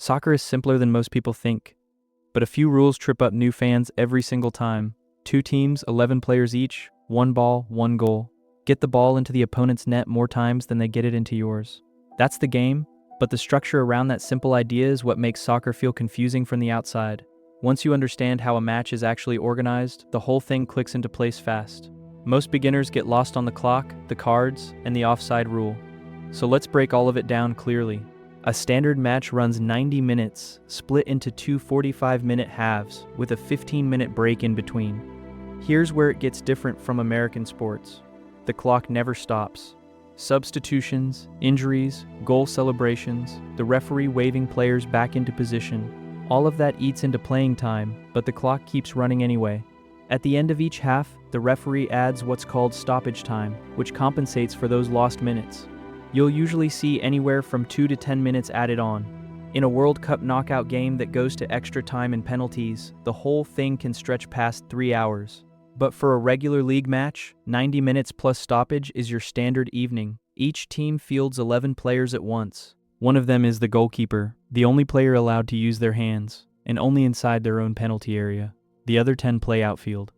Soccer is simpler than most people think, but a few rules trip up new fans every single time. 2 teams, 11 players each, 1 ball, 1 goal. Get the ball into the opponent's net more times than they get it into yours. That's the game, but the structure around that simple idea is what makes soccer feel confusing from the outside. Once you understand how a match is actually organized, the whole thing clicks into place fast. Most beginners get lost on the clock, the cards, and the offside rule. So let's break all of it down clearly. A standard match runs 90 minutes, split into 2 45-minute halves, with a 15-minute break in between. Here's where it gets different from American sports. The clock never stops. Substitutions, injuries, goal celebrations, the referee waving players back into position, all of that eats into playing time, but the clock keeps running anyway. At the end of each half, the referee adds what's called stoppage time, which compensates for those lost minutes. You'll usually see anywhere from 2 to 10 minutes added on. In a World Cup knockout game that goes to extra time and penalties, the whole thing can stretch past 3 hours. But for a regular league match, 90 minutes plus stoppage is your standard evening. Each team fields 11 players at once. One of them is the goalkeeper, the only player allowed to use their hands, and only inside their own penalty area. The other 10 play outfield.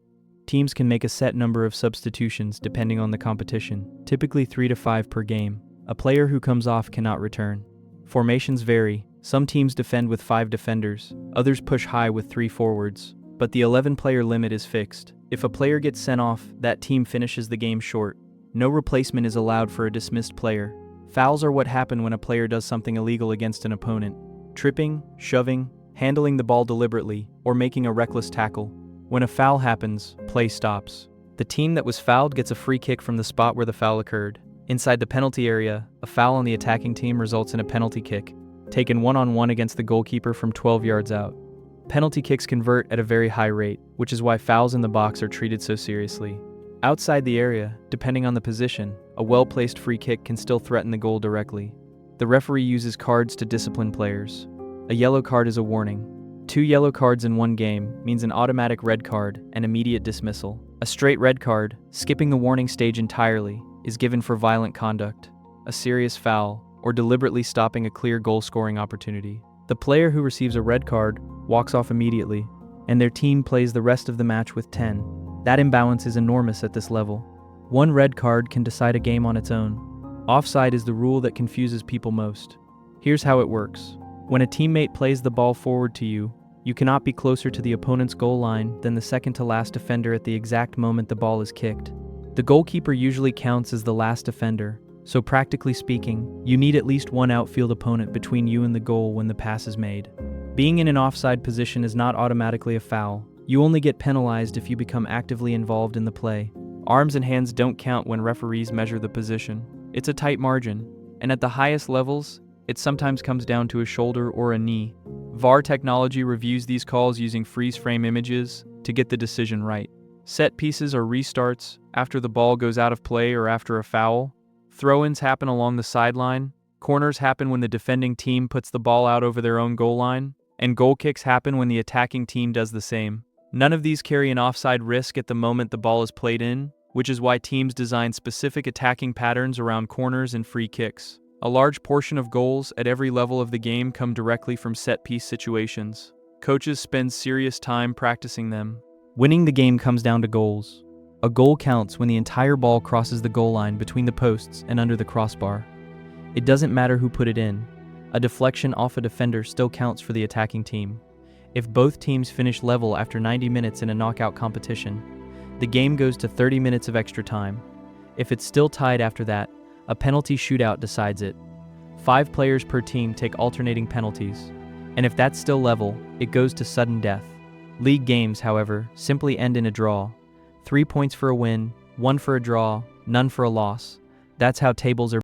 Teams can make a set number of substitutions depending on the competition, typically 3 to 5 per game. A player who comes off cannot return. Formations vary. Some teams defend with 5 defenders, others push high with 3 forwards, but the 11-player limit is fixed. If a player gets sent off, that team finishes the game short. No replacement is allowed for a dismissed player. Fouls are what happen when a player does something illegal against an opponent. Tripping, shoving, handling the ball deliberately, or making a reckless tackle. When a foul happens, play stops. The team that was fouled gets a free kick from the spot where the foul occurred. Inside the penalty area, a foul on the attacking team results in a penalty kick, taken one-on-one against the goalkeeper from 12 yards out. Penalty kicks convert at a very high rate, which is why fouls in the box are treated so seriously. Outside the area, depending on the position, a well-placed free kick can still threaten the goal directly. The referee uses cards to discipline players. A yellow card is a warning. 2 yellow cards in one game means an automatic red card and immediate dismissal. A straight red card, skipping the warning stage entirely, is given for violent conduct, a serious foul, or deliberately stopping a clear goal-scoring opportunity. The player who receives a red card walks off immediately, and their team plays the rest of the match with 10. That imbalance is enormous at this level. 1 red card can decide a game on its own. Offside is the rule that confuses people most. Here's how it works. When a teammate plays the ball forward to you, you cannot be closer to the opponent's goal line than the second-to-last defender at the exact moment the ball is kicked. The goalkeeper usually counts as the last defender, so practically speaking, you need at least 1 outfield opponent between you and the goal when the pass is made. Being in an offside position is not automatically a foul. You only get penalized if you become actively involved in the play. Arms and hands don't count when referees measure the position. It's a tight margin, and at the highest levels, it sometimes comes down to a shoulder or a knee. VAR technology reviews these calls using freeze-frame images to get the decision right. Set pieces or restarts after the ball goes out of play or after a foul. Throw-ins happen along the sideline. Corners happen when the defending team puts the ball out over their own goal line. And goal kicks happen when the attacking team does the same. None of these carry an offside risk at the moment the ball is played in, which is why teams design specific attacking patterns around corners and free kicks. A large portion of goals at every level of the game come directly from set-piece situations. Coaches spend serious time practicing them. Winning the game comes down to goals. A goal counts when the entire ball crosses the goal line between the posts and under the crossbar. It doesn't matter who put it in. A deflection off a defender still counts for the attacking team. If both teams finish level after 90 minutes in a knockout competition, the game goes to 30 minutes of extra time. If it's still tied after that, a penalty shootout decides it. 5 players per team take alternating penalties, and if that's still level, it goes to sudden death. League games, however, simply end in a draw. 3 points for a win, 1 for a draw, none for a loss. That's how tables are